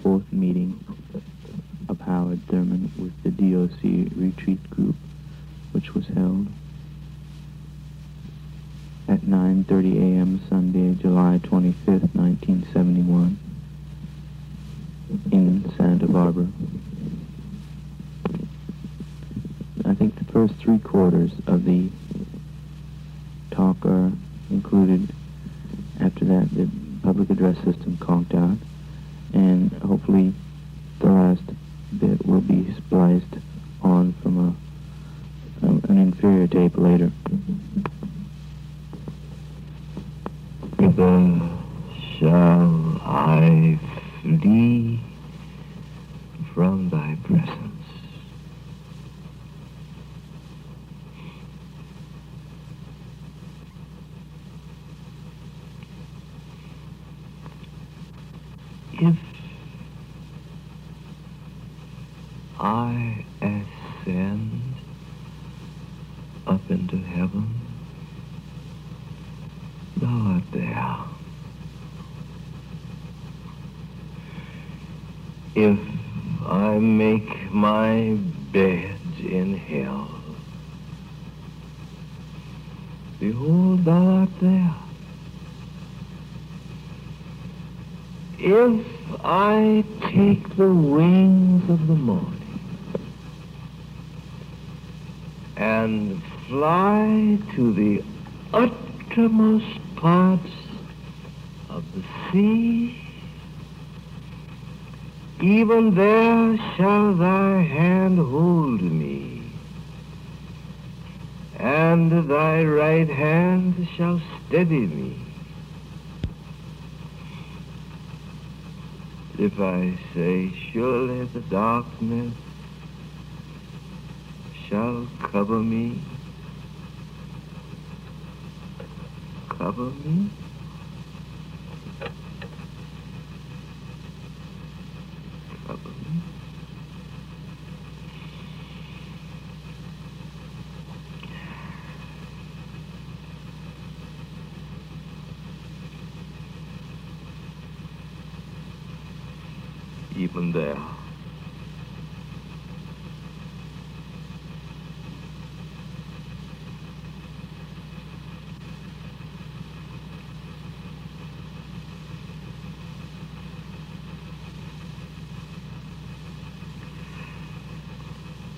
fourth meeting of Howard Thurman with the DOC retreat group, which was held at 9:30 a.m. Sunday, July 25th, 1971, in Santa Barbara. I think the first 3/4 of the talk are included. After that, the public address system conked out, and hopefully the last bit will be spliced on from an inferior tape later. Whither shall I flee from thy presence? If I ascend up into heaven, thou art there. If I make my bed in hell, behold, thou art there. If I take the wings of the morning and fly to the uttermost parts of the sea, even there shall thy hand hold me, and thy right hand shall steady me. If I say, surely the darkness shall cover me, cover me, cover me. Even there,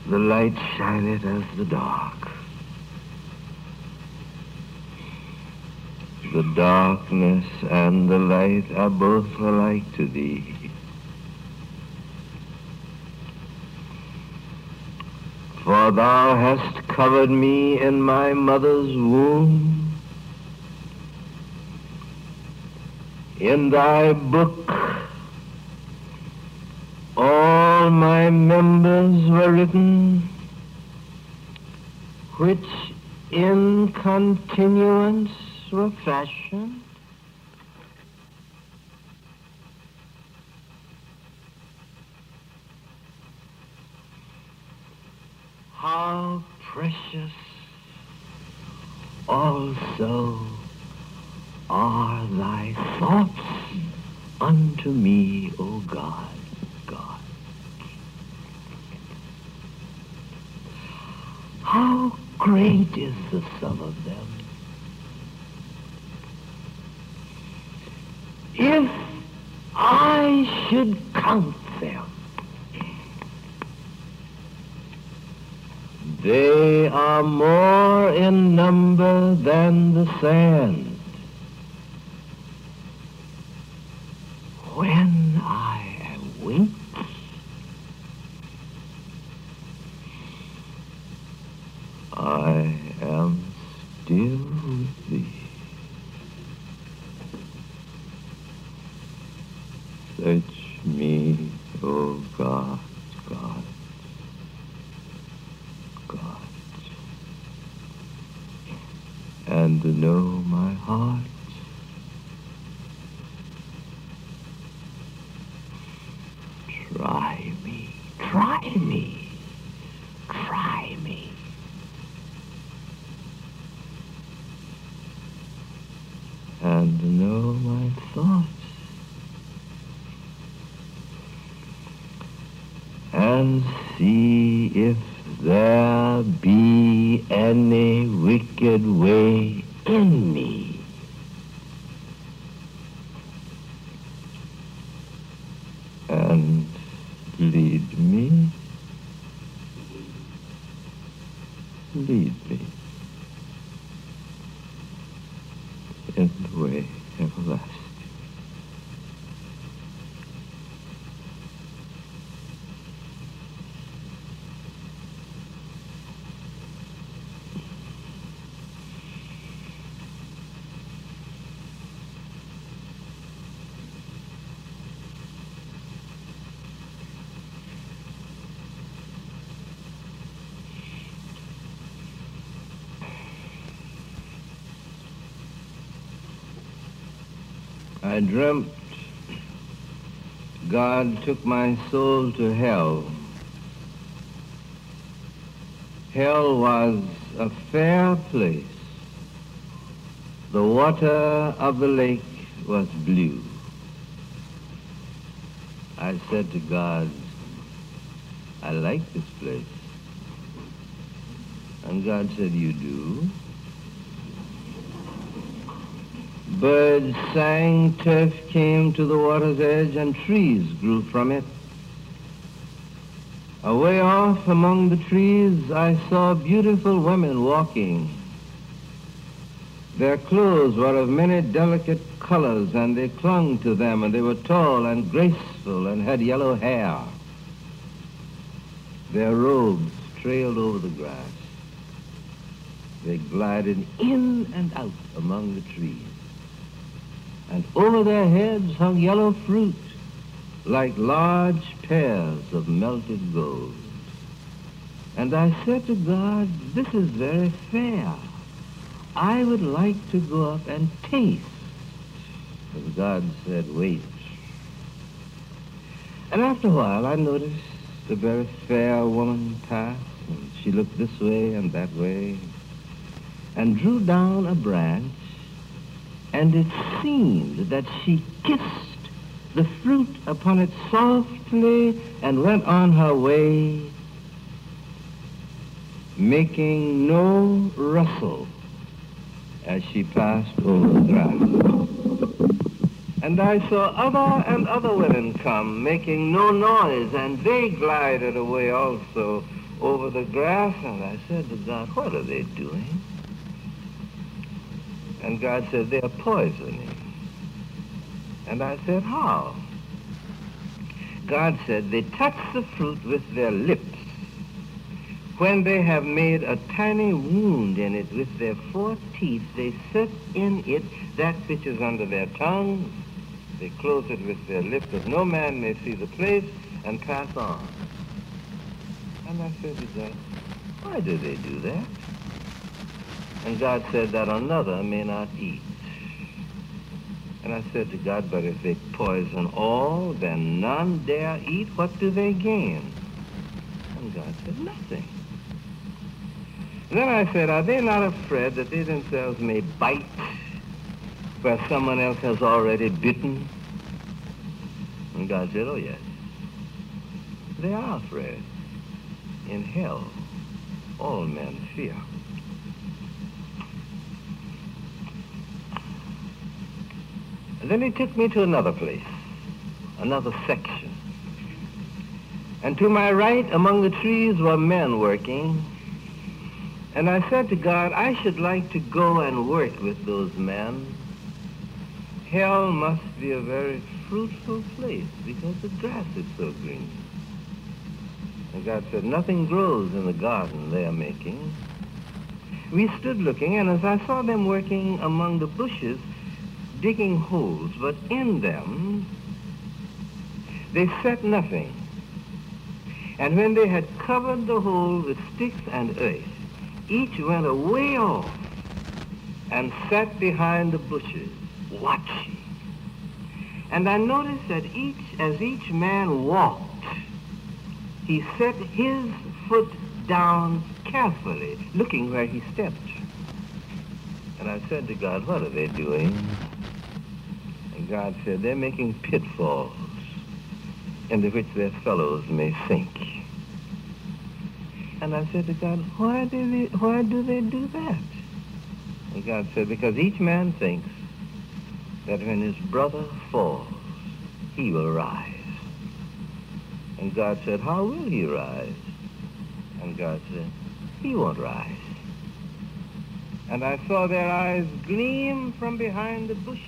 the light shineth as the dark. The darkness and the light are both alike to thee. For thou hast covered me in my mother's womb. In thy book all my members were written, which in continuance were fashioned. How precious also are thy thoughts unto me, O God, God. How great is the sum of them. If I should count them, they are more in number than the sand. When I awake, I am still with thee. Search me, O God, God, God, and know my heart. Try me, try me, try me. And know my thoughts. see if there be any wicked way in me, and lead me in the way everlasting. I dreamt God took my soul to hell. Hell was a fair place. The water of the lake was blue. I said to God, I like this place. And God said, you do? Birds sang, turf came to the water's edge, and trees grew from it. Away off among the trees, I saw beautiful women walking. Their clothes were of many delicate colors, and they clung to them, and they were tall and graceful and had yellow hair. Their robes trailed over the grass. They glided in and out among the trees. And over their heads hung yellow fruit, like large pears of melted gold. And I said to God, this is very fair. I would like to go up and taste. And God said, wait. And after a while, I noticed a very fair woman pass, and she looked this way and that way, and drew down a branch, and it seemed that she kissed the fruit upon it softly and went on her way, making no rustle as she passed over the grass. And I saw other and other women come, making no noise, and they glided away also over the grass, and I said to God, what are they doing? And God said, they are poisoning. And I said, how? God said, they touch the fruit with their lips. When they have made a tiny wound in it with their 4 teeth, they set in it that which is under their tongue. They close it with their lips that no man may see the place, and pass on. And I said to God, why do they do that? And God said that another may not eat. And I said to God, but if they poison all, then none dare eat. What do they gain? And God said, nothing. And then I said, are they not afraid that they themselves may bite where someone else has already bitten? And God said, oh yes. They are afraid. In hell, all men fear. And then he took me to another place, another section. And to my right, among the trees, were men working. And I said to God, I should like to go and work with those men. Hell must be a very fruitful place because the grass is so green. And God said, nothing grows in the garden they are making. We stood looking, and as I saw them working among the bushes, digging holes, but in them they set nothing. And when they had covered the hole with sticks and earth, each went away off and sat behind the bushes, watching. And I noticed that as each man walked, he set his foot down carefully, looking where he stepped. And I said to God, what are they doing? And God said, they're making pitfalls into which their fellows may sink. And I said to God, why do they do that? And God said, because each man thinks that when his brother falls, he will rise. And God said, how will he rise? And God said, he won't rise. And I saw their eyes gleam from behind the bushes.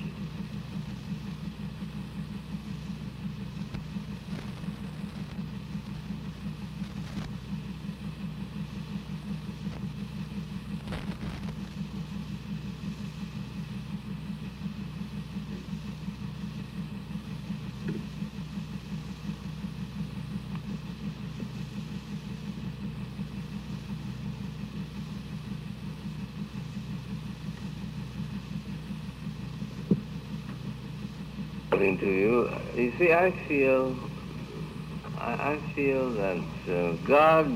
To you see, I feel that God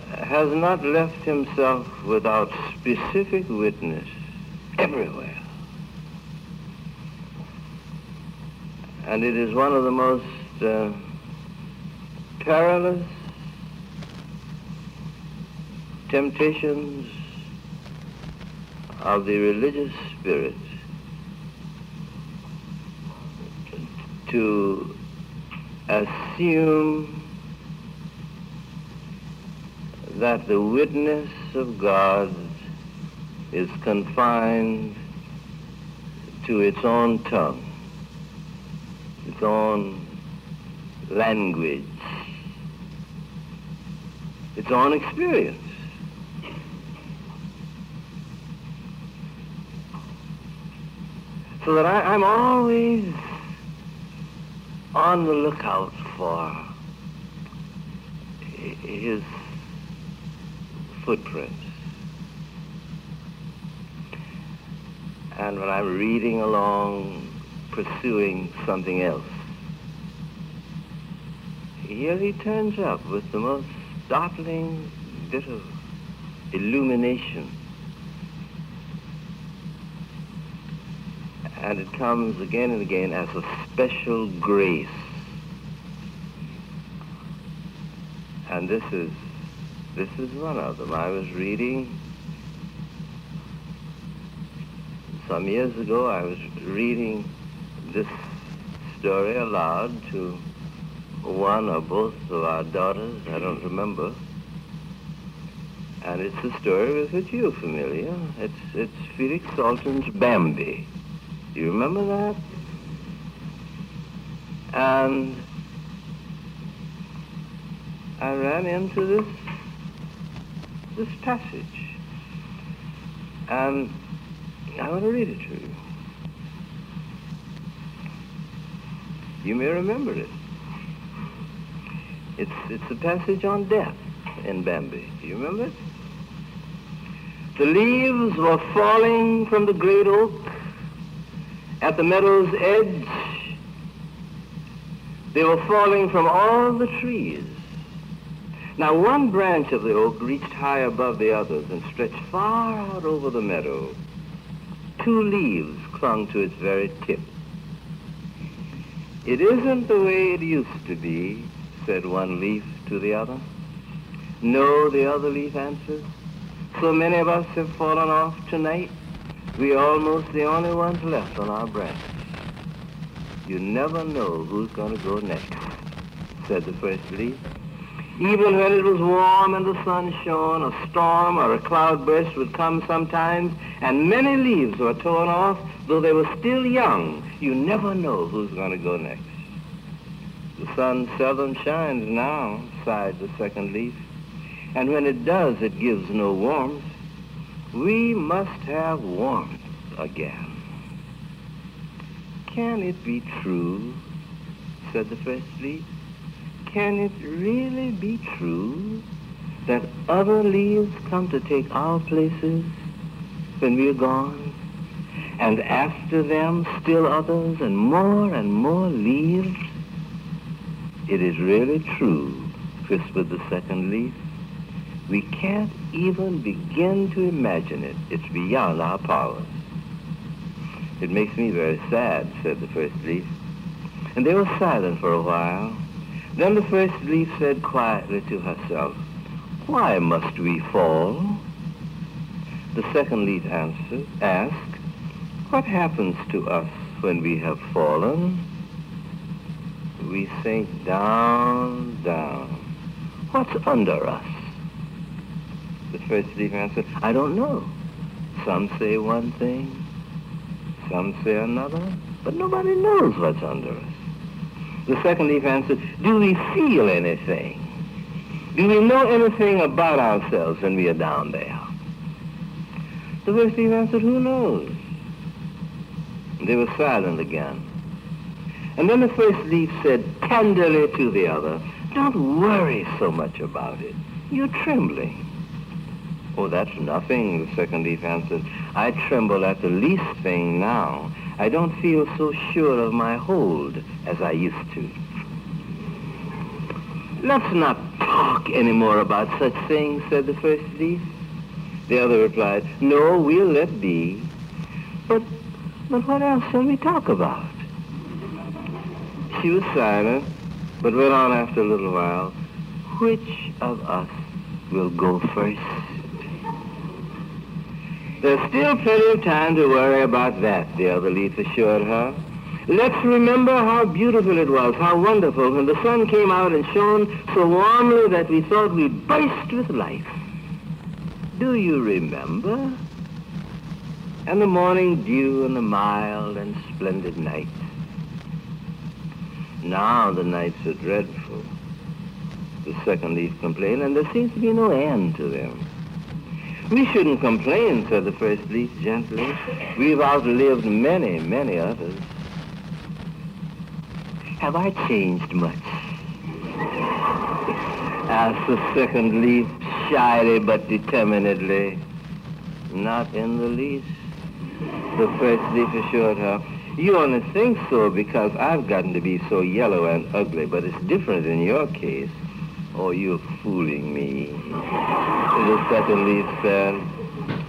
has not left himself without specific witness everywhere. And it is one of the most perilous temptations of the religious spirit to assume that the witness of God is confined to its own tongue, its own language, its own experience. So that I'm always on the lookout for his footprints. And when I'm reading along, pursuing something else, here he turns up with the most startling bit of illumination. And it comes again and again as a special grace. And this is one of them. I was reading, some years ago, I was reading this story aloud to one or both of our daughters, I don't remember. And it's a story with which you're familiar. It's Felix Salten's Bambi. Do you remember that? And I ran into this passage, and I want to read it to you. You may remember it. It's a passage on death in Bambi. Do you remember it? The leaves were falling from the great oak at the meadow's edge. They were falling from all the trees. Now one branch of the oak reached high above the others and stretched far out over the meadow. 2 leaves clung to its very tip. It isn't the way it used to be, said one leaf to the other. No, the other leaf answered. So many of us have fallen off tonight. We are almost the only ones left on our branch. You never know who's going to go next, said the first leaf. Even when it was warm and the sun shone, a storm or a cloudburst would come sometimes, and many leaves were torn off, though they were still young. You never know who's going to go next. The sun seldom shines now, sighed the second leaf, and when it does, it gives no warmth. We must have warmth again. Can it be true, said the first leaf? Can it really be true that other leaves come to take our places when we're gone? And after them, still others and more leaves? It is really true, whispered the second leaf. We can't even begin to imagine it. It's beyond our powers. It makes me very sad, said the first leaf. And they were silent for a while. Then the first leaf said quietly to herself, "Why must we fall?" The second leaf asked, "What happens to us when we have fallen?" "We sink down, down. What's under us?" The first leaf answered, "I don't know. Some say one thing, some say another, but nobody knows what's under us." The second leaf answered, "Do we feel anything? Do we know anything about ourselves when we are down there?" The first leaf answered, "Who knows?" They were silent again. And then the first leaf said tenderly to the other, "Don't worry so much about it. You're trembling." "Oh, that's nothing," the second leaf answered. "I tremble at the least thing now. I don't feel so sure of my hold as I used to." "Let's not talk any more about such things," said the first leaf. The other replied, "No, we'll let be. But what else shall we talk about?" She was silent, but went on after a little while. "Which of us will go first?" "There's still plenty of time to worry about that," the other leaf assured her. "Let's remember how beautiful it was, how wonderful, when the sun came out and shone so warmly that we thought we'd burst with life. Do you remember? And the morning dew and the mild and splendid night. Now the nights are dreadful," the second leaf complained, "and there seems to be no end to them." "We shouldn't complain," said the first leaf gently. "We've outlived many, many others." "Have I changed much?" asked the second leaf shyly but determinedly. "Not in the least," the first leaf assured her. "You only think so because I've gotten to be so yellow and ugly, but it's different in your case." "Oh, you're fooling me," the second leaf said.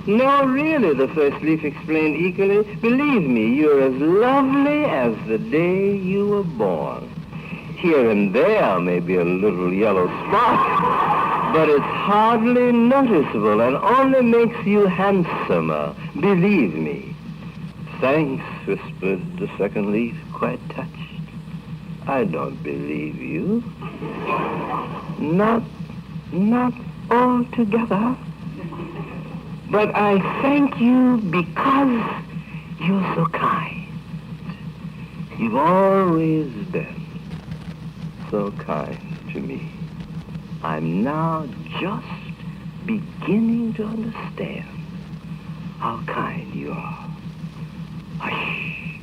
"No, really," the first leaf explained eagerly. "Believe me, you're as lovely as the day you were born. Here and there may be a little yellow spot, but it's hardly noticeable and only makes you handsomer. Believe me." "Thanks," whispered the second leaf, quite touched. "I don't believe you. Not altogether. But I thank you because you're so kind. You've always been so kind to me. I'm now just beginning to understand how kind you are." "Hush,"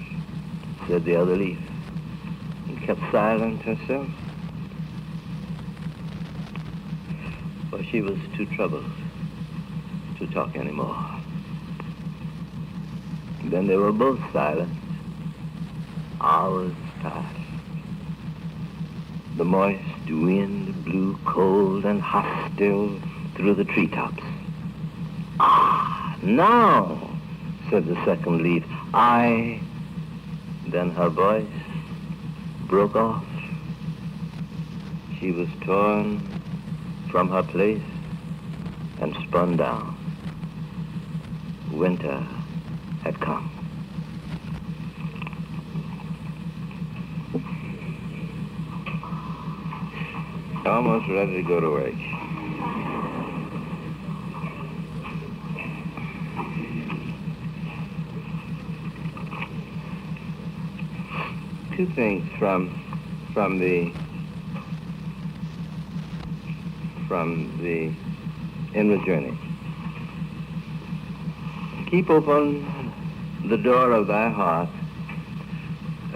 said the other leaf, and kept silent herself, for she was too troubled to talk anymore. Then they were both silent. Hours passed. The moist wind blew cold and hostile through the treetops. "Ah, now," said the second leaf, Then her voice broke off. She was torn from her place and spun down. Winter had come. Almost ready to go to work. Two things from the inward journey. Keep open the door of thy heart.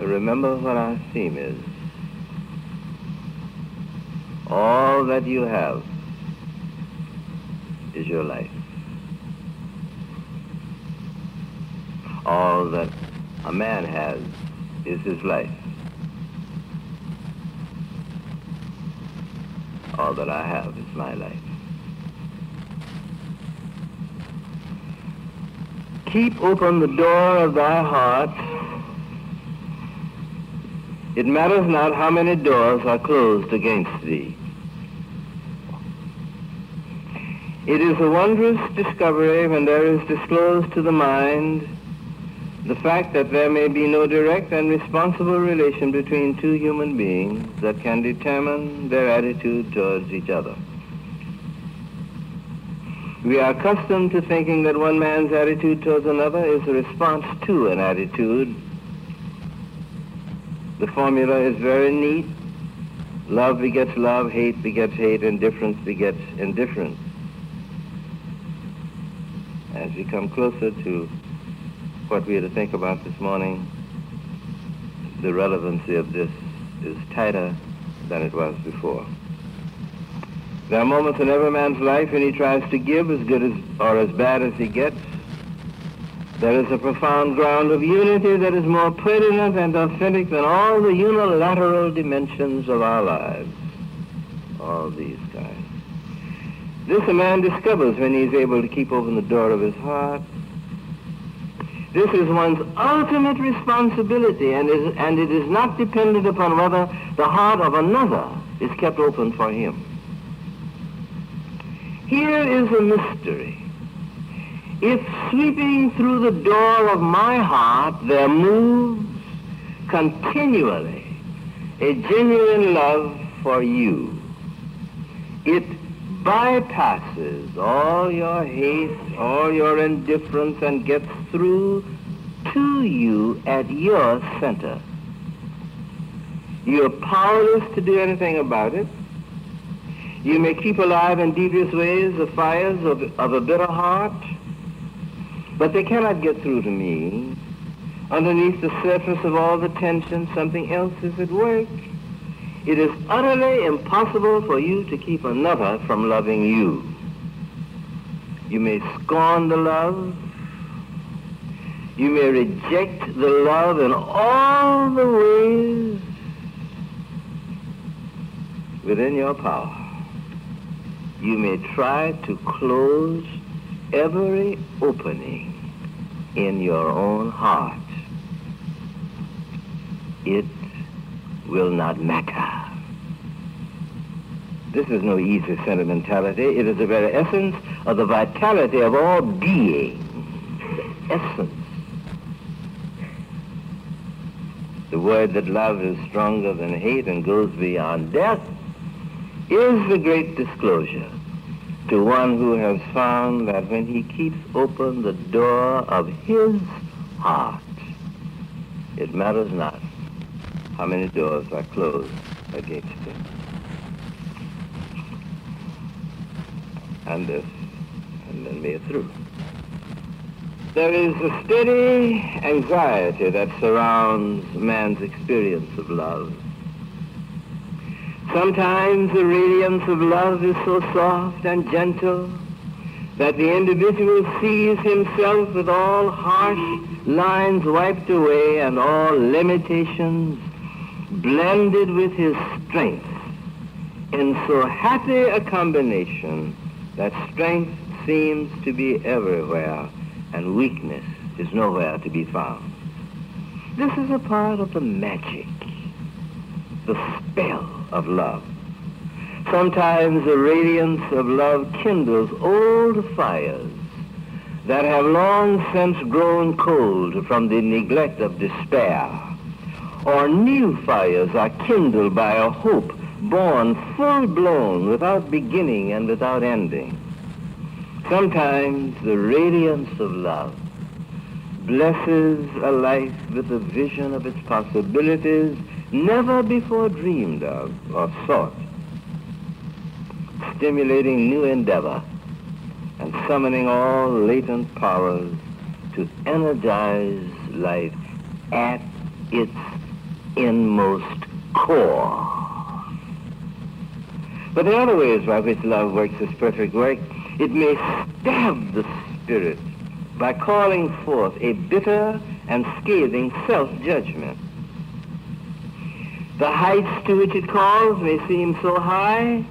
Remember what our theme is. All that you have is your life. All that a man has is his life. All that I have is my life. Keep open the door of thy heart It matters not how many doors are closed against thee. It is a wondrous discovery when there is disclosed to the mind the fact that there may be no direct and responsible relation between two human beings that can determine their attitude towards each other. We are accustomed to thinking that one man's attitude towards another is a response to an attitude. The formula is very neat. Love begets love, hate begets hate, indifference begets indifference. As we come closer to what we are to think about this morning, the relevancy of this is tighter than it was before. There are moments in every man's life when he tries to give as good as or as bad as he gets. There is a profound ground of unity that is more pertinent and authentic than all the unilateral dimensions of our lives. All these kinds. This a man discovers when he is able to keep open the door of his heart. This is one's ultimate responsibility, and it is not dependent upon whether the heart of another is kept open for him. Here is a mystery. If sweeping through the door of my heart there moves continually a genuine love for you, it bypasses all your hate, all your indifference, and gets through to you at your center. You're powerless to do anything about it. You may keep alive in devious ways the fires of a bitter heart, but they cannot get through to me. Underneath the surface of all the tension, something else is at work. It is utterly impossible for you to keep another from loving you. You may scorn the love. You may reject the love in all the ways within your power. You may try to close every opening in your own heart. It will not matter. This is no easy sentimentality. It is the very essence of the vitality of all being. The essence. The word that love is stronger than hate and goes beyond death is the great disclosure to one who has found that when he keeps open the door of his heart, it matters not how many doors are closed against him. And then we are through. There is a steady anxiety that surrounds man's experience of love. Sometimes the radiance of love is so soft and gentle that the individual sees himself with all harsh lines wiped away and all limitations blended with his strength in so happy a combination that strength seems to be everywhere and weakness is nowhere to be found. This is a part of the magic, the spell of love. Sometimes the radiance of love kindles old fires that have long since grown cold from the neglect of despair, or new fires are kindled by a hope born full-blown without beginning and without ending. Sometimes the radiance of love blesses a life with a vision of its possibilities never before dreamed of or sought, stimulating new endeavor and summoning all latent powers to energize life at its inmost core. But there are other ways by which love works its perfect work. It may stab the spirit by calling forth a bitter and scathing self-judgment. The heights to which it calls may seem so high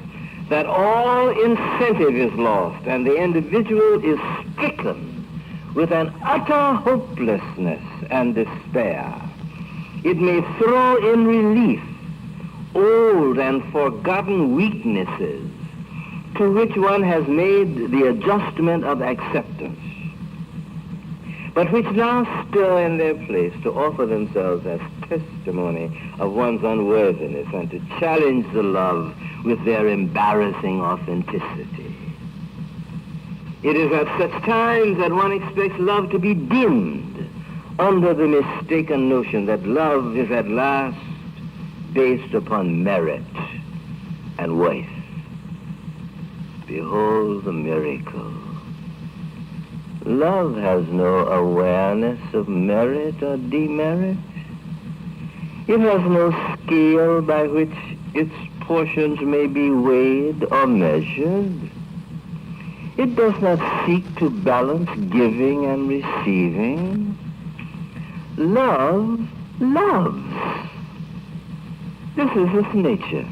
that all incentive is lost and the individual is stricken with an utter hopelessness and despair. It may throw in relief old and forgotten weaknesses to which one has made the adjustment of acceptance, but which now stir in their place to offer themselves as testimony of one's unworthiness and to challenge the love with their embarrassing authenticity. It is at such times that one expects love to be dimmed under the mistaken notion that love is at last based upon merit and worth. Behold the miracle. Love has no awareness of merit or demerit. It has no scale by which its portions may be weighed or measured. It does not seek to balance giving and receiving. Love loves. This is its nature.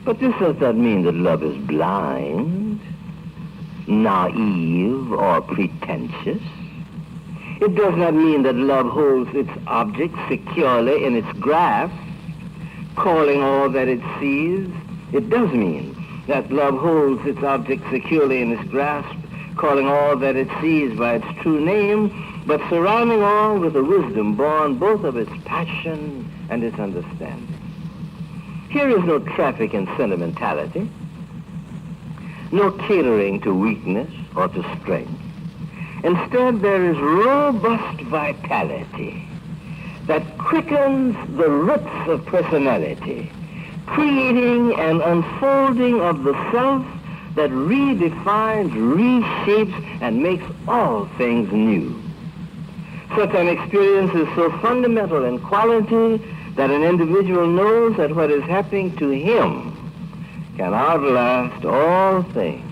But this does not mean that love is blind, naive, or pretentious. It does not mean that love holds its object securely in its grasp, calling all that it sees. It does mean that love holds its object securely in its grasp, calling all that it sees by its true name, but surrounding all with a wisdom born both of its passion and its understanding. Here is no traffic in sentimentality, no catering to weakness or to strength. Instead, there is robust vitality that quickens the roots of personality, creating an unfolding of the self that redefines, reshapes, and makes all things new. Such an experience is so fundamental in quality that an individual knows that what is happening to him can outlast all things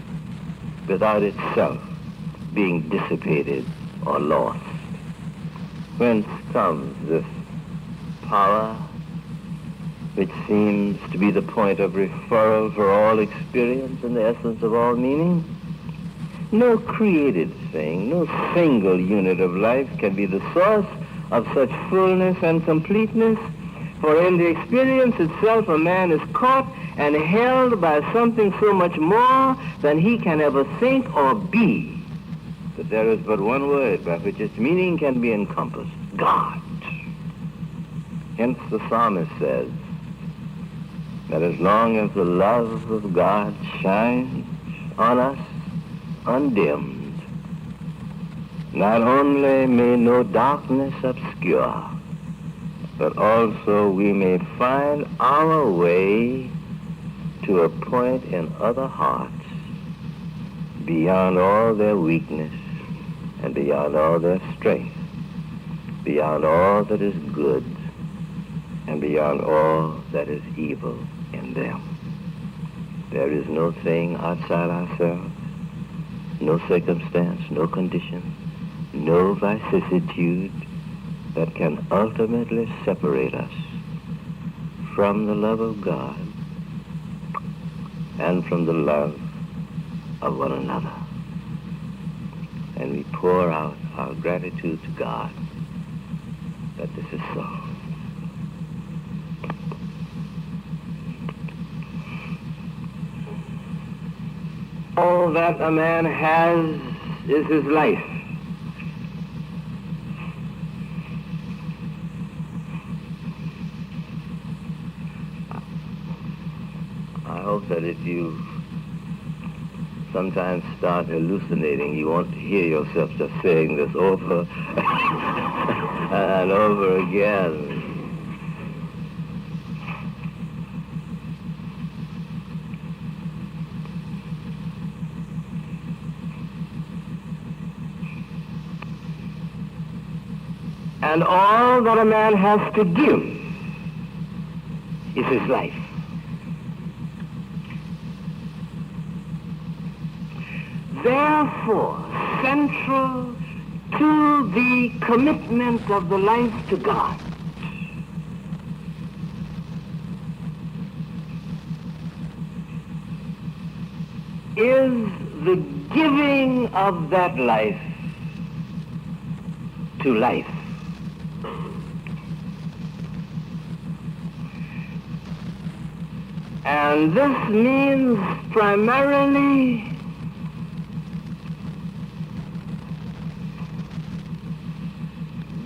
without itself being dissipated or lost. Whence comes this power which seems to be the point of referral for all experience and the essence of all meaning? No created thing, no single unit of life can be the source of such fullness and completeness, for in the experience itself a man is caught and held by something so much more than he can ever think or be, that there is but one word by which its meaning can be encompassed: God. Hence the psalmist says that as long as the love of God shines on us undimmed, not only may no darkness obscure, but also we may find our way to a point in other hearts beyond all their weakness and beyond all their strength, beyond all that is good and beyond all that is evil in them. There is no thing outside ourselves, no circumstance, no condition, no vicissitude that can ultimately separate us from the love of God and from the love of one another. And we pour out our gratitude to God that this is so. All that a man has is his life. I hope that if you sometimes start hallucinating, you won't hear yourself just saying this over and over again. And all that a man has to give is his life. Therefore, central to the commitment of the life to God is the giving of that life to life. And this means primarily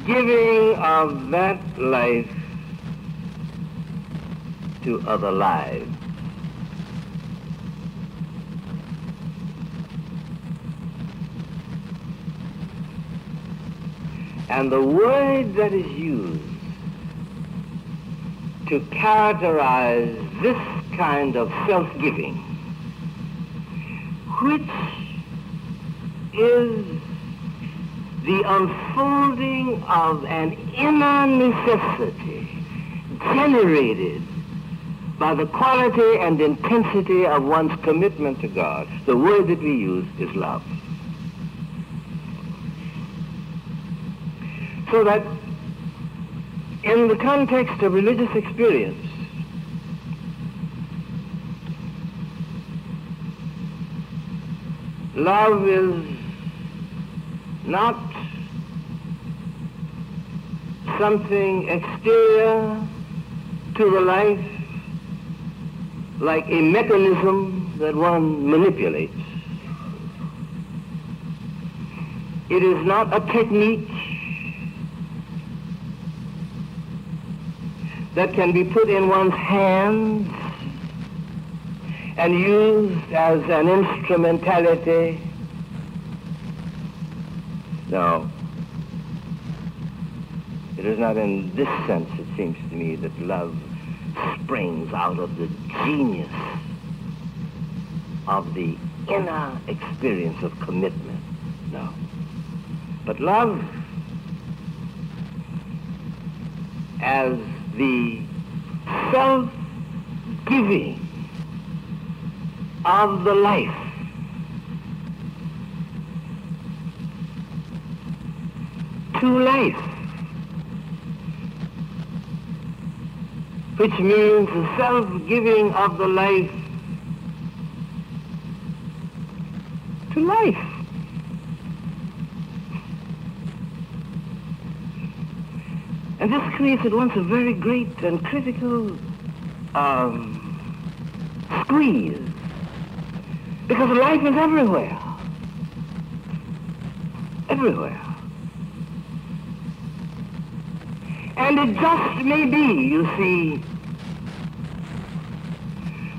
giving of that life to other lives. And the word that is used to characterize this kind of self-giving, which is the unfolding of an inner necessity generated by the quality and intensity of one's commitment to God. The word that we use is love. So that in the context of religious experience, love is not something exterior to the life, like a mechanism that one manipulates. It is not a technique that can be put in one's hands and used as an instrumentality. No. It is not in this sense, it seems to me, that love springs out of the genius of the inner experience of commitment. No. But love as the self-giving of the life to life, which means the self-giving of the life to life. And this creates at once a very great and critical squeeze, because life is everywhere. Everywhere. And it just may be, you see,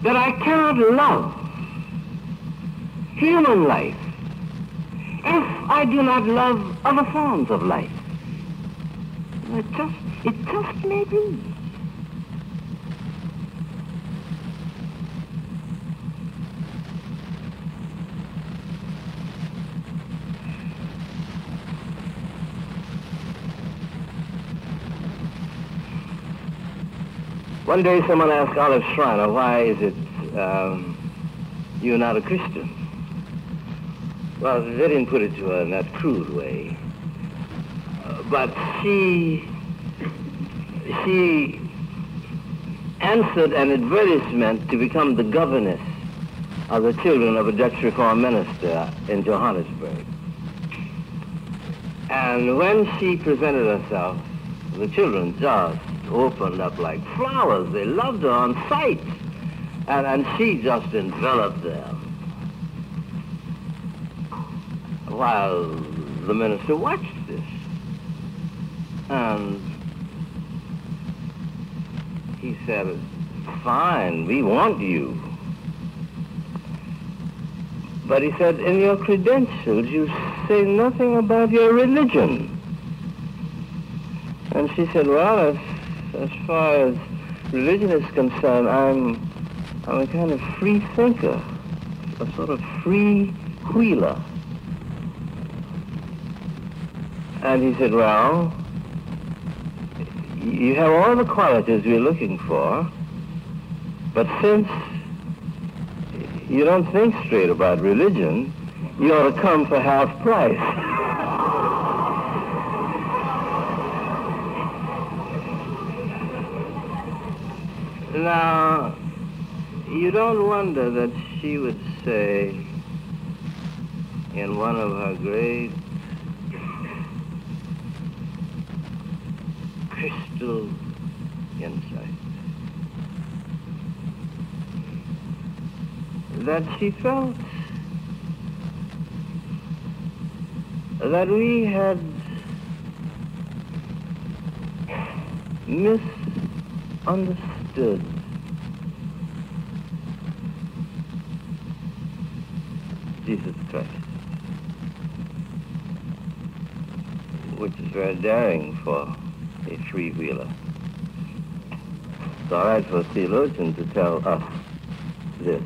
that I cannot love human life if I do not love other forms of life. It just may be. One day someone asked Olive Schreiner, why is it you're not a Christian? Well, they didn't put it to her in that crude way. But she answered an advertisement to become the governess of the children of a Dutch Reformed minister in Johannesburg. And when she presented herself, the children just opened up like flowers. They loved her on sight. And she just enveloped them while the minister watched this. And he said, fine, we want you. But he said, in your credentials, you say nothing about your religion. And she said, well, as far as religion is concerned, I'm a kind of free thinker, a sort of free wheeler. And he said, well, you have all the qualities we're looking for, but since you don't think straight about religion, you ought to come for half price. Now, you don't wonder that she would say in one of her great crystal insights, that she felt that we had misunderstood Jesus Christ, which is very daring for a freewheeler. It's all right for a theologian to tell us this.